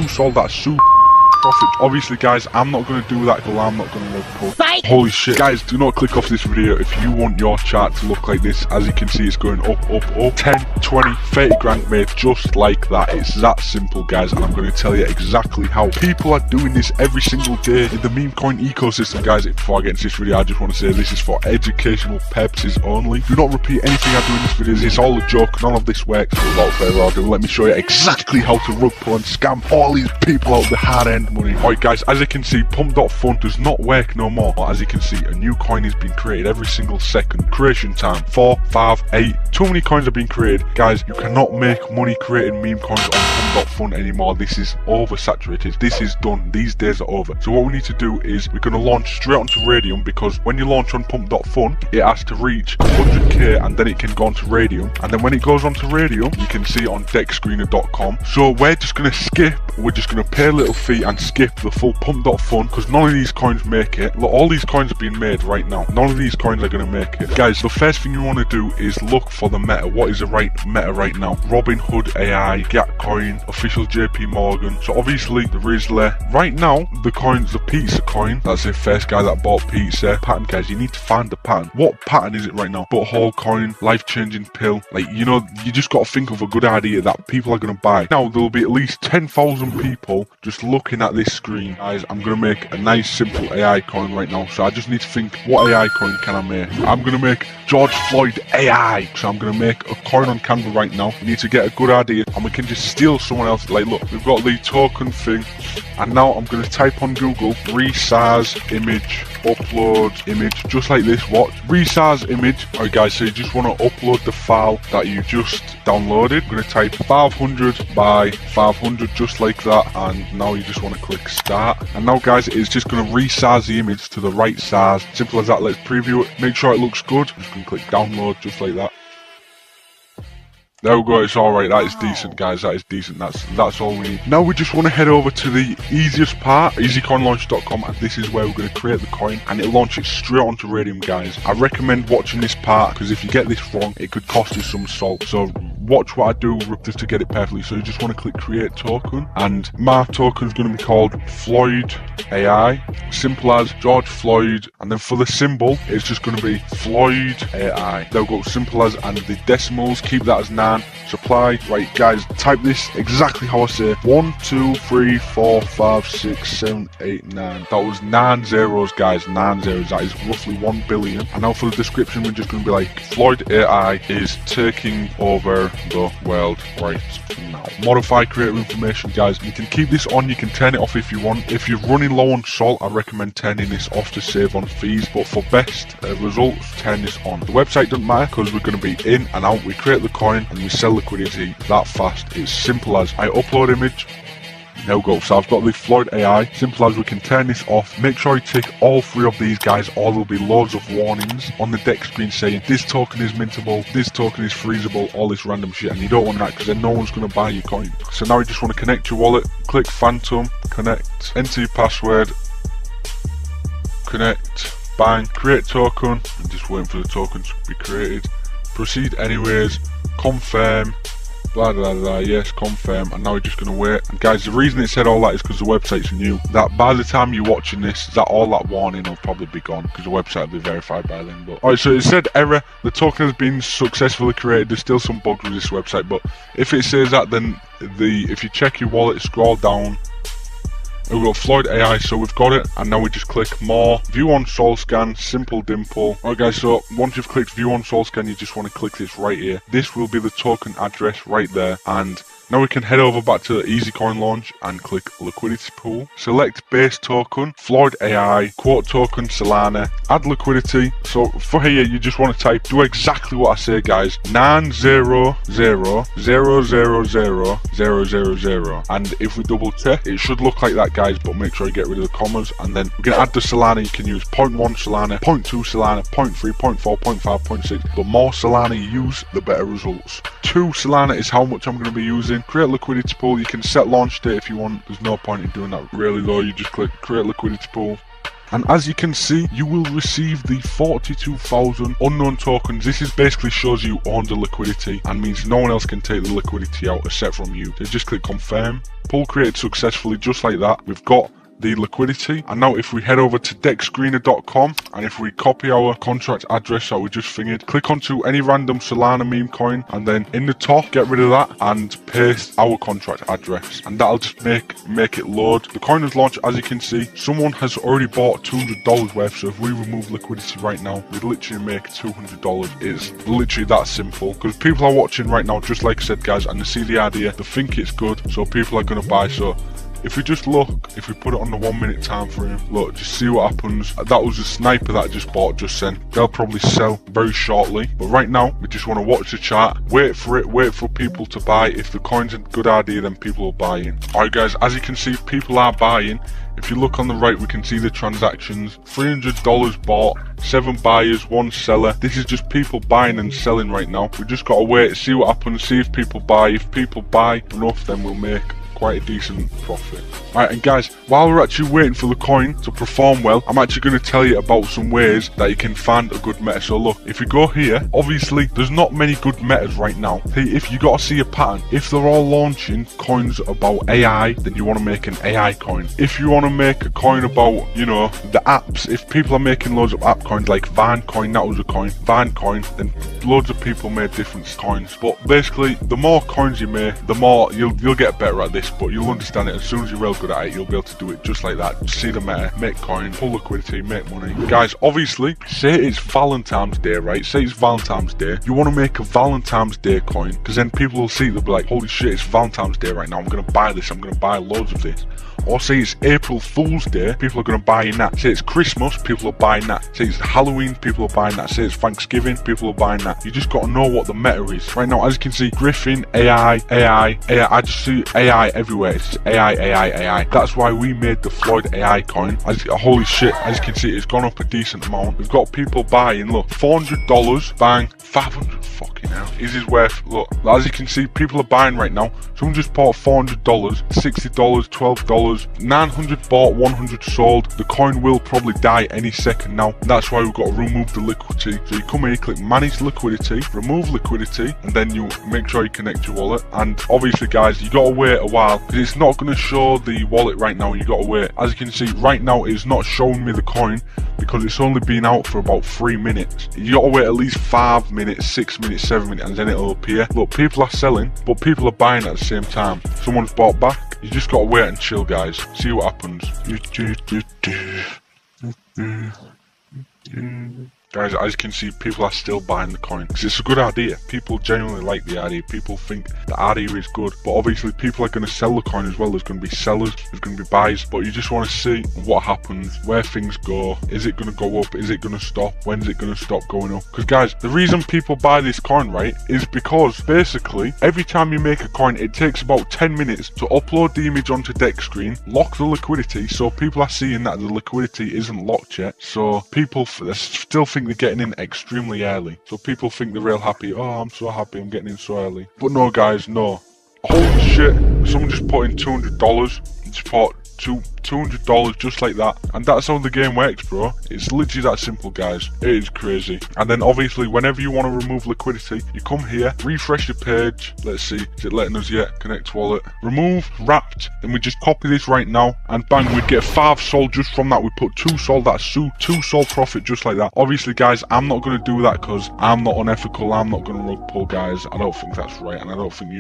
2 sol, that's super profit. Obviously guys, I'm not going to do that because I'm not going to rug pull. Holy shit. Guys, do not click off this video if you want your chart to look like this. As you can see, it's going up, up, up. 10, 20, 30 grand made just like that. It's that simple guys, and I'm going to tell you exactly how people are doing this every single day in the meme coin ecosystem. Guys, before I get into this video, I just want to say this is for educational purposes only. Do not repeat anything I do in this video. It's all a joke. None of this works. So without further ado, let me show you exactly how to rug pull and scam all these people out of the hard earned money. Alright guys, as you can see, pump.fun does not work no more. As you can see, a new coin is being created every single second. Creation time 4, 5, 8. Too many coins are being created. Guys, you cannot make money creating meme coins on pump.fun anymore. This is oversaturated. This is done. These days are over. So what we need to do is we're going to launch straight onto Radium, because when you launch on pump.fun, it has to reach 100k and then it can go onto Radium. And then when it goes onto Radium, you can see it on dexscreener.com. So we're just going to skip. We're just going to pay a little fee and skip the full pump.fun, because none of these coins make it. Look, all these coins are being made right now. None of these coins are going to make it. Guys, the first thing you want to do is look for the meta. What is the right meta right now? Robinhood AI, Gatcoin, official JP Morgan. So obviously the Rizzler. Right now, the coins, the pizza coin, that's the first guy that bought pizza. Pattern, guys, you need to find the pattern. What pattern is it right now? Butthole coin, life-changing pill. Like, you know, you just got to think of a good idea that people are going to buy. Now, there'll be at least 10,000 people just looking at this screen. Guys, I'm going to make a nice, simple AI coin right now. So I just need to think, what AI coin can I make? I'm going to make George Floyd AI. So I'm going to make a coin on Canva right now. We need to get a good idea and we can just steal someone else. Like, look, we've got the token thing. And now I'm going to type on Google, resize image, upload image, just like this. What? Resize image. Alright guys, so you just want to upload the file that you just downloaded. I'm going to type 500 by 500, just like that. And now you just want to click start. And now guys, it's just going to resize the image to the right size. Simple as that. Let's preview it. Make sure it looks good. I'm just going to click download, just like that. There we go, it's alright, that is decent guys, that is decent, that's all we need. Now we just want to head over to the easiest part, easycoinlaunch.com, and this is where we're going to create the coin, and it launches straight onto Radium guys. I recommend watching this part, because if you get this wrong, it could cost you some salt, so watch what I do just to get it perfectly. So you just want to click create token, and my token is going to be called Floyd AI, simple as George Floyd, and then for the symbol, it's just going to be Floyd AI. They'll go simple as, and the decimals, keep that as 9. Supply. Right guys, type this exactly how I say. 1 2 3 4 5 6 7 8 9. That was 9 zeros guys, 9 zeros. That is roughly 1 billion. And now for the description, we're just going to be like, Floyd AI is taking over the world right now. Modify creator information guys. You can keep this on, you can turn it off if you want. If you're running low on salt, I recommend turning this off to save on fees, but for best results, turn this on. The website doesn't matter because we're going to be in and out. We create the coin and we sell liquidity that fast. It's simple as I upload image. There we go. So I've got the Floyd AI. Simple as we can turn this off. Make sure you tick all 3 of these guys, or there'll be loads of warnings on the deck screen saying this token is mintable, this token is freezable, all this random shit, and you don't want that because then no one's going to buy your coin. So now you just want to connect your wallet, click Phantom, connect, enter your password, connect, bang, create token, and just waiting for the token to be created. Proceed anyways, confirm, blah blah blah, yes, confirm, and now we're just going to wait. And guys, the reason it said all that is because the website's new. That by the time you're watching this, that all that warning will probably be gone because the website will be verified by then. But alright, so it said error, the token has been successfully created. There's still some bugs with this website, but if it says that, then if you check your wallet, scroll down, we've got Floyd AI, so we've got it, and now we just click more, view on Sol Scan, simple dimple. Alright guys, so once you've clicked view on Sol Scan, you just want to click this right here. This will be the token address right there, and now we can head over back to Easy Coin Launch and click liquidity pool. Select base token, Floyd AI, quote token, Solana, add liquidity. So for here, you just want to type, do exactly what I say guys, 900000000. And if we double check, it should look like that guys, but make sure you get rid of the commas. And then we can add the Solana. You can use 0.1 Solana, 0.2 Solana, 0.3, 0.4, 0.5, 0.6. The more Solana you use, the better results. 2 Solana is how much I'm going to be using. Create liquidity pool. You can set launch date if you want. There's no point in doing that really low. You just click create liquidity pool. And as you can see, you will receive the 42,000 unknown tokens. This is basically shows you own the liquidity and means no one else can take the liquidity out except from you. So just click confirm. Pull created successfully, just like that. We've got the liquidity. And now if we head over to dexscreener.com and if we copy our contract address that we just fingered, click onto any random Solana meme coin, and then in the top get rid of that and paste our contract address, and that'll just make it load. The coin is launched. As you can see, someone has already bought $200 worth, so if we remove liquidity right now, we'd literally make $200. It's literally that simple, because people are watching right now, just like I said guys, and they see the idea, they think it's good, so people are going to buy. So if we just look, if we put it on the 1 minute time frame, look, just see what happens. That was a sniper that I just bought just then. They'll probably sell very shortly. But right now, we just want to watch the chart, wait for it, wait for people to buy. If the coin's a good idea, then people will buy in. Alright guys, as you can see, people are buying. If you look on the right, we can see the transactions. $300 bought, 7 buyers, 1 seller. This is just people buying and selling right now. We just got to wait, see what happens, see if people buy. If people buy enough, then we'll make quite a decent profit. Alright, and guys, while we're actually waiting for the coin to perform well, I'm actually going to tell you about some ways that you can find a good meta. So look, if we go here, obviously there's not many good metas right now. If you got to see a pattern, if they're all launching coins about AI, then you want to make an AI coin. If you want to make a coin about, you know, the apps, if people are making loads of app coins like Vine coin, that was a coin, Vine coin, then loads of people made different coins. But basically, the more coins you make, the more you'll get better at this. But you'll understand it as soon as you're real good at it. You'll be able to do it just like that. Just see the meta, make coin, pull liquidity, make money. Guys, obviously, say it's Valentine's Day, right? Say it's Valentine's Day. You want to make a Valentine's Day coin, because then people will see it, they'll be like, holy shit, it's Valentine's Day right now. I'm going to buy this. I'm going to buy loads of this. Or say it's April Fool's Day, people are going to buy in that. Say it's Christmas, people are buying that. Say it's Halloween, people are buying that. Say it's Thanksgiving, people are buying that. You just got to know what the meta is. Right now, as you can see, Griffin, AI. I just see AI everywhere. It's AI. That's why we made the Floyd AI coin. Holy shit, as you can see, it's gone up a decent amount. We've got people buying, look, $400, bang, 500, fucking hell. This is worth, look, as you can see, people are buying right now. Someone just bought $400, $60, $12, 900 bought, 100 sold. The coin will probably die any second now. That's why we've got to remove the liquidity. So you come here, you click manage liquidity, remove liquidity, and then you make sure you connect your wallet. And obviously guys, you got to wait a while, because it's not going to show the wallet right now. You got to wait. As you can see right now, it's not showing me the coin because it's only been out for about 3 minutes. You got to wait at least 5 minutes, 6 minutes, 7 minutes, and then it'll appear. Look, people are selling, but people are buying at the same time. Someone's bought back. You just got to wait and chill, guys. See what happens. Guys, as you can see, people are still buying the coin because it's a good idea. People genuinely like the idea. People think the idea is good, but obviously people are going to sell the coin as well. There's going to be sellers, there's going to be buyers, but you just want to see what happens, where things go. Is it going to go up? Is it going to stop? When's it going to stop going up? Because guys, the reason people buy this coin, right, is because basically every time you make a coin, it takes about 10 minutes to upload the image onto Dex screen, lock the liquidity, so people are seeing that the liquidity isn't locked yet. So people still think they're getting in extremely early. So people think they're real happy. Oh, I'm so happy I'm getting in so early. But no guys, no. Holy shit. Someone just put in $200. Just bought $200 just like that, and that's how the game works, bro. It's literally that simple, guys. It is crazy. And then obviously whenever you want to remove liquidity, you come here, refresh your page. Let's see, is it letting us yet? Connect wallet, remove wrapped, and we just copy this right now, and bang, we'd get 5 sold just from that. We put 2 sold, that's 2 sold profit just like that. Obviously guys, I'm not going to do that because I'm not unethical. I'm not going to rug pull, guys. I don't think that's right, and I don't think you